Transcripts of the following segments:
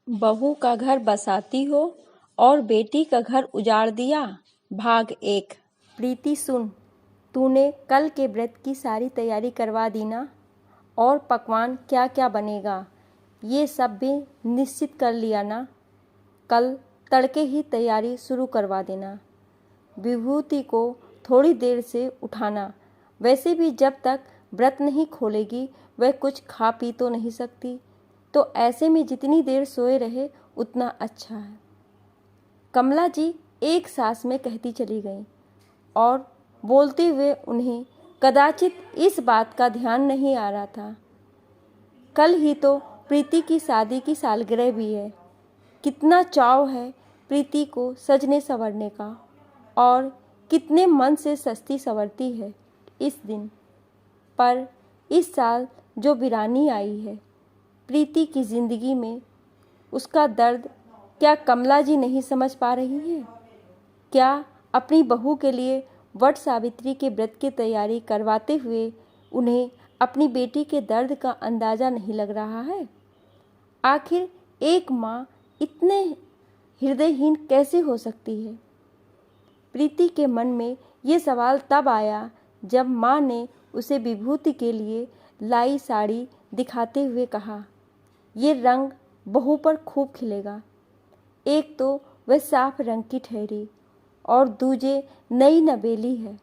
बहू का घर बसाती हो और बेटी का घर उजाड़ दिया। भाग 1। प्रीति सुन, तूने कल के व्रत की सारी तैयारी करवा दी ना? और पकवान क्या क्या बनेगा ये सब भी निश्चित कर लिया ना? कल तड़के ही तैयारी शुरू करवा देना। विभूति को थोड़ी देर से उठाना। वैसे भी जब तक व्रत नहीं खोलेगी वह कुछ खा पी तो नहीं सकती, तो ऐसे में जितनी देर सोए रहे उतना अच्छा है। कमला जी एक सांस में कहती चली गई और बोलते हुए उन्हें कदाचित इस बात का ध्यान नहीं आ रहा था, कल ही तो प्रीति की शादी की सालगिरह भी है। कितना चाव है प्रीति को सजने संवरने का, और कितने मन से सजती संवरती है इस दिन। पर इस साल जो वीरानी आई है प्रीति की जिंदगी में, उसका दर्द क्या कमला जी नहीं समझ पा रही हैं? क्या अपनी बहू के लिए वट सावित्री के व्रत की तैयारी करवाते हुए उन्हें अपनी बेटी के दर्द का अंदाज़ा नहीं लग रहा है? आखिर एक माँ इतने हृदयहीन कैसे हो सकती है? प्रीति के मन में ये सवाल तब आया जब माँ ने उसे विभूति के लिए लाई साड़ी दिखाते हुए कहा, ये रंग बहू पर खूब खिलेगा। एक तो वह साफ रंग की ठहरी और दूजे नई नवेली है,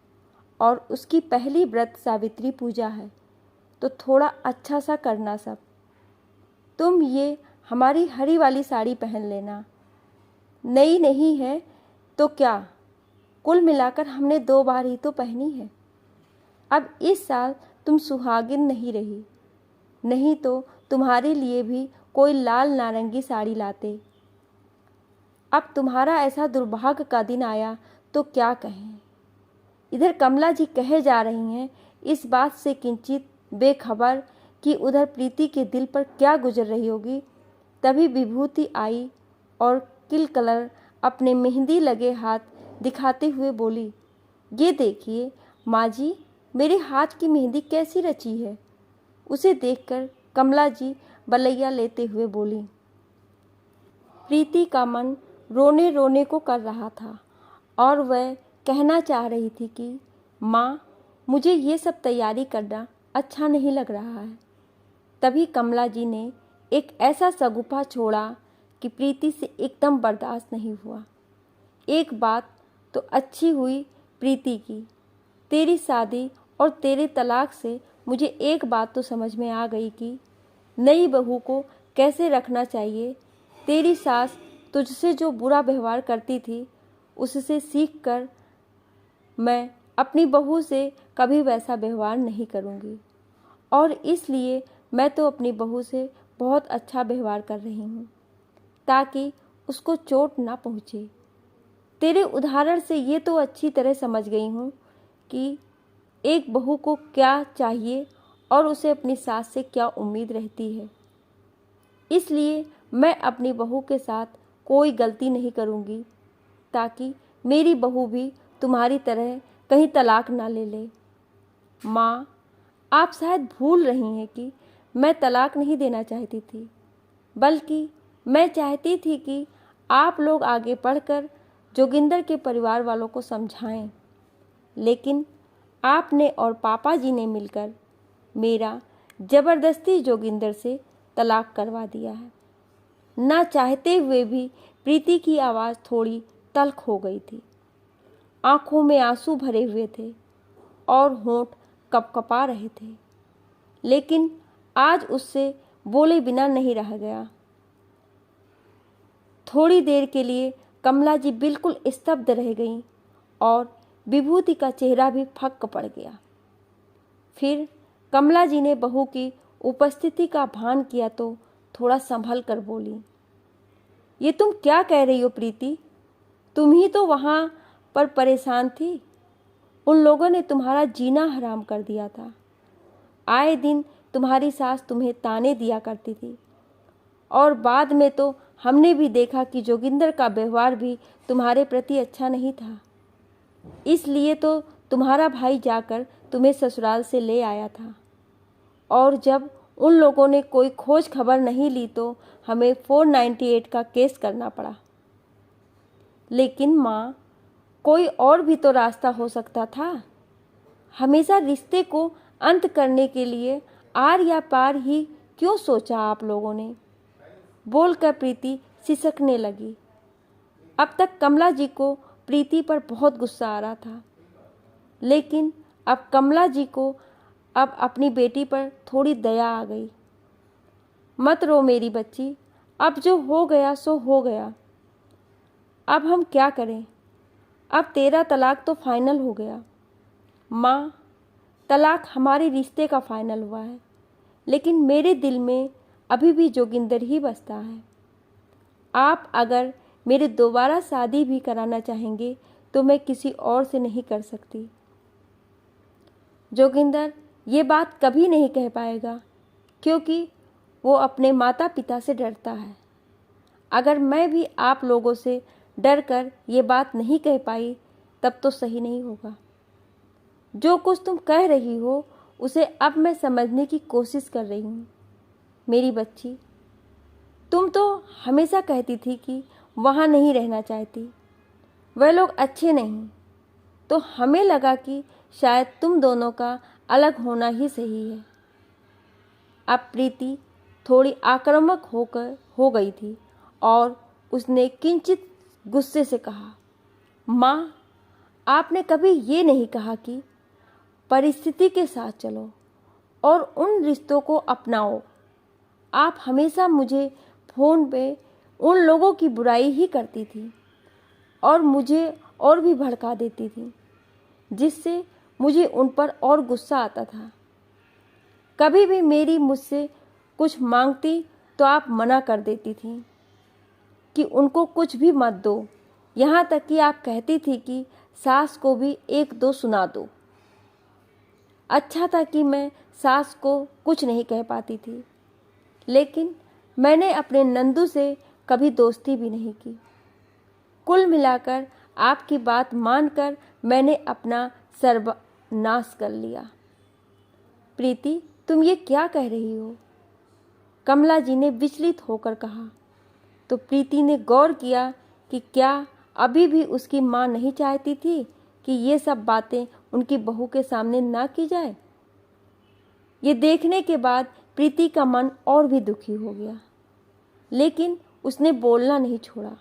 और उसकी पहली व्रत सावित्री पूजा है, तो थोड़ा अच्छा सा करना सब। तुम ये हमारी हरी वाली साड़ी पहन लेना। नई नहीं है तो क्या, कुल मिलाकर हमने 2 बार ही तो पहनी है। अब इस साल तुम सुहागिन नहीं रही, नहीं तो तुम्हारे लिए भी कोई लाल नारंगी साड़ी लाते। अब तुम्हारा ऐसा दुर्भाग्य का दिन आया तो क्या कहें। इधर कमला जी कहे जा रही हैं इस बात से किंचित बेखबर कि उधर प्रीति के दिल पर क्या गुजर रही होगी। तभी विभूति आई और किल कलर अपने मेहंदी लगे हाथ दिखाते हुए बोली, ये देखिए माँ जी, मेरे हाथ की मेहंदी कैसी रची है। उसे देखकर कमला जी बलैया लेते हुए बोली। प्रीति का मन रोने रोने को कर रहा था और वह कहना चाह रही थी कि माँ, मुझे ये सब तैयारी करना अच्छा नहीं लग रहा है। तभी कमला जी ने एक ऐसा सगुफा छोड़ा कि प्रीति से एकदम बर्दाश्त नहीं हुआ। एक बात तो अच्छी हुई प्रीति की, तेरी शादी और तेरे तलाक से मुझे एक बात तो समझ में आ गई कि नई बहू को कैसे रखना चाहिए। तेरी सास तुझसे जो बुरा व्यवहार करती थी उससे सीख कर मैं अपनी बहू से कभी वैसा व्यवहार नहीं करूँगी, और इसलिए मैं तो अपनी बहू से बहुत अच्छा व्यवहार कर रही हूँ ताकि उसको चोट ना पहुँचे। तेरे उदाहरण से ये तो अच्छी तरह समझ गई हूँ कि एक बहू को क्या चाहिए और उसे अपनी सास से क्या उम्मीद रहती है। इसलिए मैं अपनी बहू के साथ कोई गलती नहीं करूँगी ताकि मेरी बहू भी तुम्हारी तरह कहीं तलाक ना ले ले। माँ, आप शायद भूल रही हैं कि मैं तलाक नहीं देना चाहती थी, बल्कि मैं चाहती थी कि आप लोग आगे पढ़कर जोगिंदर के परिवार वालों को समझाएं। लेकिन आपने और पापा जी ने मिलकर मेरा ज़बरदस्ती जोगिंदर से तलाक करवा दिया है। ना चाहते हुए भी प्रीति की आवाज़ थोड़ी तल्ख हो गई थी, आंखों में आंसू भरे हुए थे और होंठ कपकपा रहे थे, लेकिन आज उससे बोले बिना नहीं रह गया। थोड़ी देर के लिए कमला जी बिल्कुल स्तब्ध रह गईं और विभूति का चेहरा भी फक्क पड़ गया। फिर कमला जी ने बहू की उपस्थिति का भान किया तो थोड़ा संभल कर बोली, ये तुम क्या कह रही हो प्रीति? तुम ही तो वहाँ पर परेशान थी। उन लोगों ने तुम्हारा जीना हराम कर दिया था। आए दिन तुम्हारी सास तुम्हें ताने दिया करती थी, और बाद में तो हमने भी देखा कि जोगिंदर का व्यवहार भी तुम्हारे प्रति अच्छा नहीं था। इसलिए तो तुम्हारा भाई जाकर तुम्हें ससुराल से ले आया था, और जब उन लोगों ने कोई खोज खबर नहीं ली तो हमें 498 का केस करना पड़ा। लेकिन माँ, कोई और भी तो रास्ता हो सकता था। हमेशा रिश्ते को अंत करने के लिए आर या पार ही क्यों सोचा आप लोगों ने? बोलकर प्रीति सिसकने लगी। अब तक कमला जी को प्रीति पर बहुत गुस्सा आ रहा था, लेकिन अब कमला जी को अब अपनी बेटी पर थोड़ी दया आ गई। मत रो मेरी बच्ची, अब जो हो गया सो हो गया। अब हम क्या करें? अब तेरा तलाक तो फाइनल हो गया। माँ, तलाक हमारे रिश्ते का फाइनल हुआ है, लेकिन मेरे दिल में अभी भी जोगिंदर ही बसता है। आप अगर मेरे दोबारा शादी भी कराना चाहेंगे तो मैं किसी और से नहीं कर सकती। जोगिंदर ये बात कभी नहीं कह पाएगा, क्योंकि वो अपने माता पिता से डरता है। अगर मैं भी आप लोगों से डर कर ये बात नहीं कह पाई तब तो सही नहीं होगा। जो कुछ तुम कह रही हो उसे अब मैं समझने की कोशिश कर रही हूँ। मेरी बच्ची, तुम तो हमेशा कहती थी कि वहाँ नहीं रहना चाहती, वह लोग अच्छे नहीं। तो हमें लगा कि शायद तुम दोनों का अलग होना ही सही है। अब प्रीति थोड़ी आक्रामक हो गई थी और उसने किंचित गुस्से से कहा, माँ, आपने कभी ये नहीं कहा कि परिस्थिति के साथ चलो और उन रिश्तों को अपनाओ। आप हमेशा मुझे फ़ोन पे उन लोगों की बुराई ही करती थी और मुझे और भी भड़का देती थी, जिससे मुझे उन पर और गुस्सा आता था। कभी भी मेरी मुझसे कुछ मांगती तो आप मना कर देती थी कि उनको कुछ भी मत दो। यहाँ तक कि आप कहती थी कि सास को भी एक दो सुना दो। अच्छा था कि मैं सास को कुछ नहीं कह पाती थी, लेकिन मैंने अपने नंदू से कभी दोस्ती भी नहीं की। कुल मिलाकर आपकी बात मानकर मैंने अपना सर्वनाश कर लिया। प्रीति, तुम ये क्या कह रही हो? कमला जी ने विचलित होकर कहा। तो प्रीति ने गौर किया कि क्या अभी भी उसकी माँ नहीं चाहती थी कि ये सब बातें उनकी बहू के सामने ना की जाए। ये देखने के बाद प्रीति का मन और भी दुखी हो गया, लेकिन उसने बोलना नहीं छोड़ा।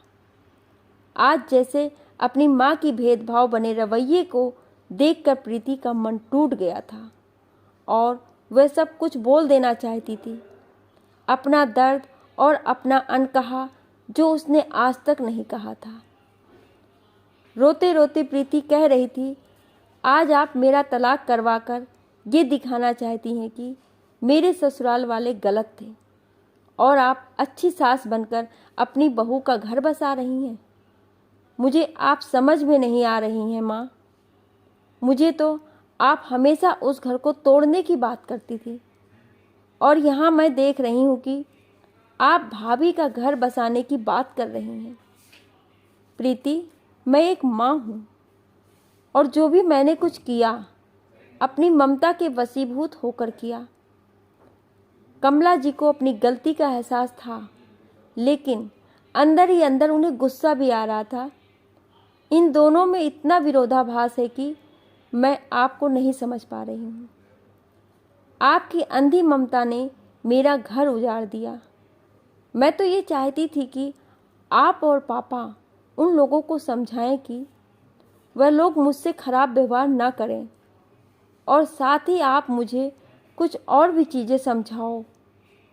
आज जैसे अपनी माँ की भेदभाव बने रवैये को देखकर प्रीति का मन टूट गया था और वह सब कुछ बोल देना चाहती थी, अपना दर्द और अपना अनकहा जो उसने आज तक नहीं कहा था। रोते रोते प्रीति कह रही थी, आज आप मेरा तलाक करवाकर ये दिखाना चाहती हैं कि मेरे ससुराल वाले गलत थे और आप अच्छी सास बनकर अपनी बहू का घर बसा रही हैं। मुझे आप समझ में नहीं आ रही हैं माँ। मुझे तो आप हमेशा उस घर को तोड़ने की बात करती थी, और यहाँ मैं देख रही हूँ कि आप भाभी का घर बसाने की बात कर रही हैं। प्रीति, मैं एक माँ हूँ और जो भी मैंने कुछ किया अपनी ममता के वशीभूत होकर किया। कमला जी को अपनी गलती का एहसास था, लेकिन अंदर ही अंदर उन्हें गुस्सा भी आ रहा था। इन दोनों में इतना विरोधाभास है कि मैं आपको नहीं समझ पा रही हूँ। आपकी अंधी ममता ने मेरा घर उजाड़ दिया। मैं तो ये चाहती थी कि आप और पापा उन लोगों को समझाएं कि वह लोग मुझसे खराब व्यवहार ना करें, और साथ ही आप मुझे कुछ और भी चीज़ें समझाओ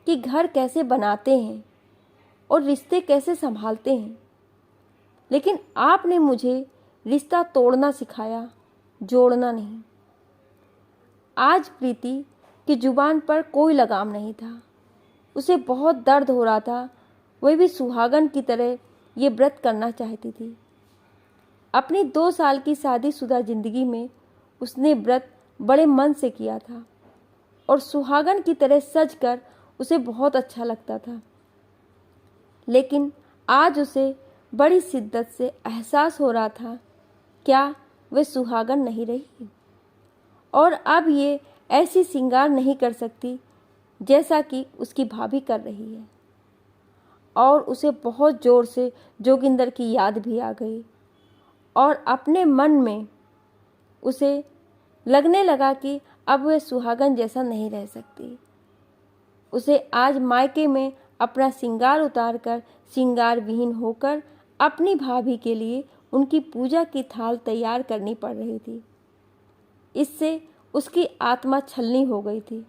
कि घर कैसे बनाते हैं और रिश्ते कैसे संभालते हैं। लेकिन आपने मुझे रिश्ता तोड़ना सिखाया, जोड़ना नहीं। आज प्रीति की जुबान पर कोई लगाम नहीं था। उसे बहुत दर्द हो रहा था। वह भी सुहागन की तरह ये व्रत करना चाहती थी। अपनी 2 साल की शादीशुदा जिंदगी में उसने व्रत बड़े मन से किया था और सुहागन की तरह सज कर उसे बहुत अच्छा लगता था। लेकिन आज उसे बड़ी शिद्दत से एहसास हो रहा था, क्या वह सुहागन नहीं रही और अब ये ऐसी श्रृंगार नहीं कर सकती जैसा कि उसकी भाभी कर रही है। और उसे बहुत ज़ोर से जोगिंदर की याद भी आ गई और अपने मन में उसे लगने लगा कि अब वह सुहागन जैसा नहीं रह सकती। उसे आज मायके में अपना श्रृंगार उतार कर श्रृंगार विहीन होकर अपनी भाभी के लिए उनकी पूजा की थाल तैयार करनी पड़ रही थी। इससे उसकी आत्मा छलनी हो गई थी।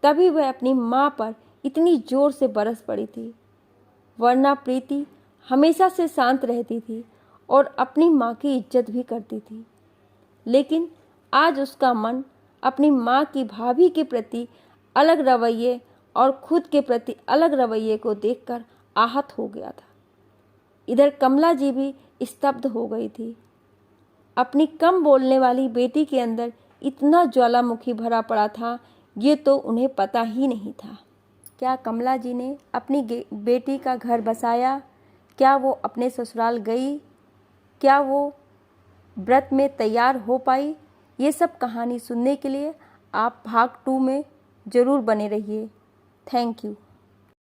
तभी वह अपनी माँ पर इतनी जोर से बरस पड़ी थी। वरना प्रीति हमेशा से शांत रहती थी और अपनी माँ की इज्जत भी करती थी, लेकिन आज उसका मन अपनी माँ की भाभी के प्रति अलग रवैये और खुद के प्रति अलग रवैये को देखकर आहत हो गया था। इधर कमला जी भी स्तब्ध हो गई थी। अपनी कम बोलने वाली बेटी के अंदर इतना ज्वालामुखी भरा पड़ा था, ये तो उन्हें पता ही नहीं था। क्या कमला जी ने अपनी बेटी का घर बसाया? क्या वो अपने ससुराल गई? क्या वो व्रत में तैयार हो पाई? ये सब कहानी सुनने के लिए आप भाग 2 में ज़रूर बने रहिए। Thank you.